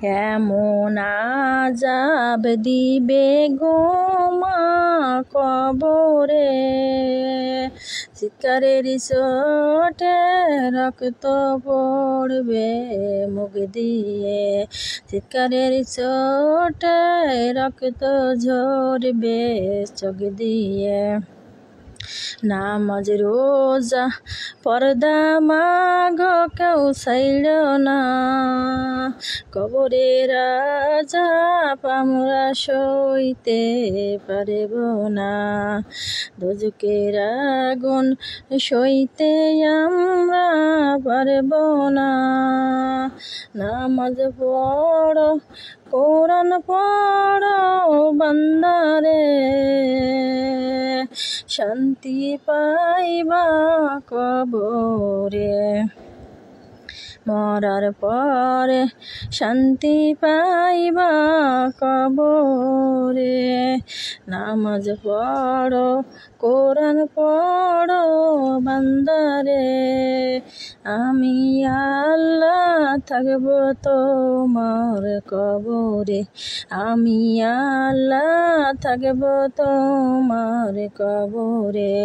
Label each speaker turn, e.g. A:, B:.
A: এমন আযাব দিবে গো মা কবরে, চিৎকারের চোটে রক্ত পড়বে মুখ দিয়ে, চিৎকারের চোটে রক্ত ঝরবে চোখ দিয়ে। নামাজ রোজা পর্দা মাগো কেউ ছাইড় না, কবরের আযাব আমরা সইতে পারব না, দোজখের আগুন সইতে আমরা পারব না। নামাজ পড়ো কোরআন পড়ো বান্দারে, শান্তি পাইবা কবরে, মরার পরে শান্তি পাইবা কবরে। নামাজ পড়ো কোরআন পড়ো বান্দারে, আমি আল্লাহ থাকব তোমার কবরে, আমি আল্লাহ থাকব তোমার কবরে।